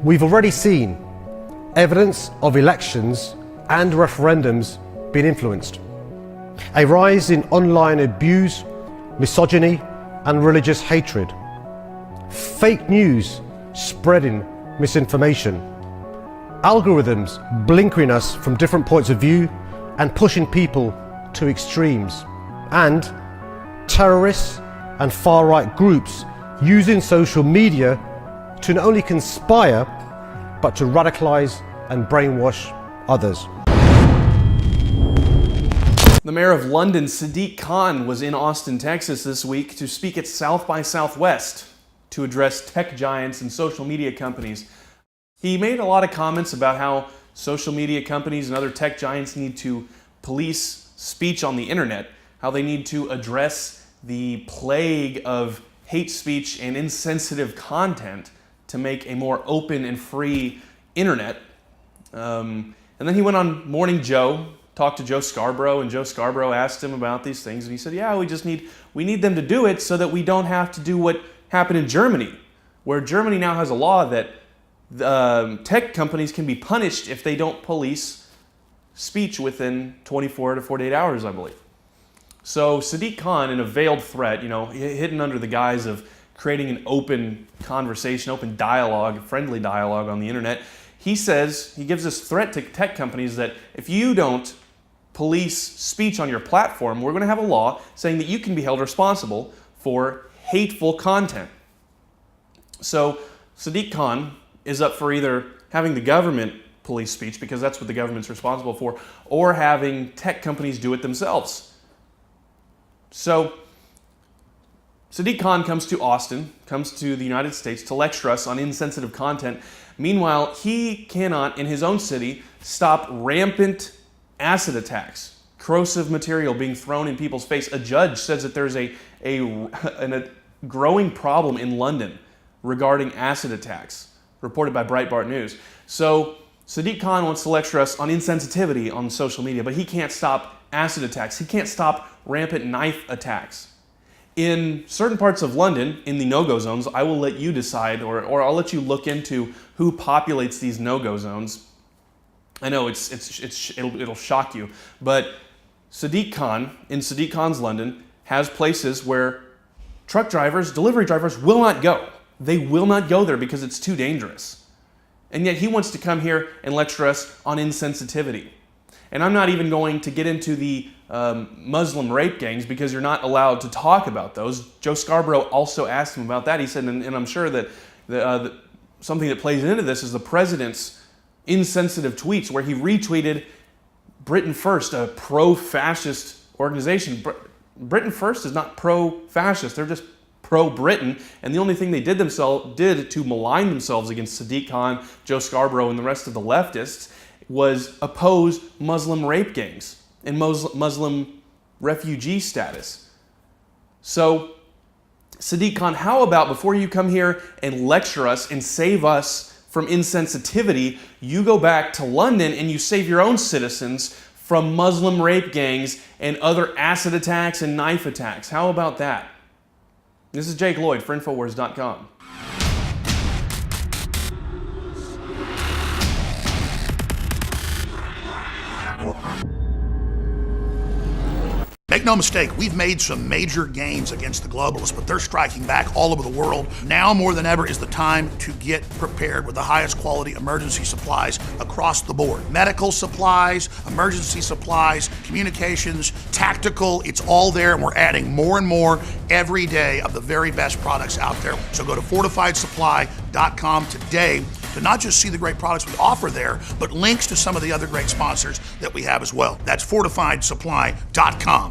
We've already seen evidence of elections and referendums being influenced, a rise in online abuse, misogyny and religious hatred, fake news spreading misinformation, algorithms blinkering us from different points of view and pushing people to extremes, and terrorists and far-right groups using social media to not only conspire but to radicalize and brainwash others. The mayor of London, Sadiq Khan, was in Austin, Texas this week to speak at South by Southwest to address tech giants and social media companies. He made a lot of comments about how social media companies and other tech giants need to police speech on the internet, how they need to address the plague of hate speech and insensitive content to make a more open and free internet. And then he went on Morning Joe, talked to Joe Scarborough, and Joe Scarborough asked him about these things, and he said, yeah, we need them to do it so that we don't have to do what happened in Germany, where Germany now has a law that tech companies can be punished if they don't police speech within 24 to 48 hours, I believe. So Sadiq Khan, in a veiled threat, hidden under the guise of creating an open conversation, open dialogue, friendly dialogue on the internet, he gives this threat to tech companies that if you don't police speech on your platform, we're going to have a law saying that you can be held responsible for hateful content. So Sadiq Khan is up for either having the government police speech, because that's what the government's responsible for, or having tech companies do it themselves. So Sadiq Khan comes to Austin, comes to the United States to lecture us on insensitive content. Meanwhile, he cannot, in his own city, stop rampant acid attacks, corrosive material being thrown in people's face. A judge says that there's a growing problem in London regarding acid attacks, reported by Breitbart News. So Sadiq Khan wants to lecture us on insensitivity on social media, but he can't stop acid attacks. He can't stop rampant knife attacks. In certain parts of London, in the no-go zones, I will let you decide, or I'll let you look into who populates these no-go zones. I know it'll shock you, but Sadiq Khan, in Sadiq Khan's London, has places where truck drivers, delivery drivers will not go. They will not go there because it's too dangerous. And yet he wants to come here and lecture us on insensitivity. And I'm not even going to get into the Muslim rape gangs, because you're not allowed to talk about those. Joe Scarborough also asked him about that. He said, and I'm sure that something that plays into this is the president's insensitive tweets, where he retweeted Britain First, a pro-fascist organization. Britain First is not pro-fascist. They're just pro-Britain, and the only thing they did to malign themselves against Sadiq Khan, Joe Scarborough, and the rest of the leftists was oppose Muslim rape gangs and Muslim refugee status. So, Sadiq Khan, how about before you come here and lecture us and save us from insensitivity, you go back to London and you save your own citizens from Muslim rape gangs and other acid attacks and knife attacks? How about that? This is Jake Lloyd for Infowars.com. Make no mistake, we've made some major gains against the globalists, but they're striking back all over the world. Now more than ever is the time to get prepared with the highest quality emergency supplies across the board. Medical supplies, emergency supplies, communications, tactical, it's all there, and we're adding more and more every day of the very best products out there. So go to fortifiedsupply.com today to not just see the great products we offer there, but links to some of the other great sponsors that we have as well. That's fortifiedsupply.com.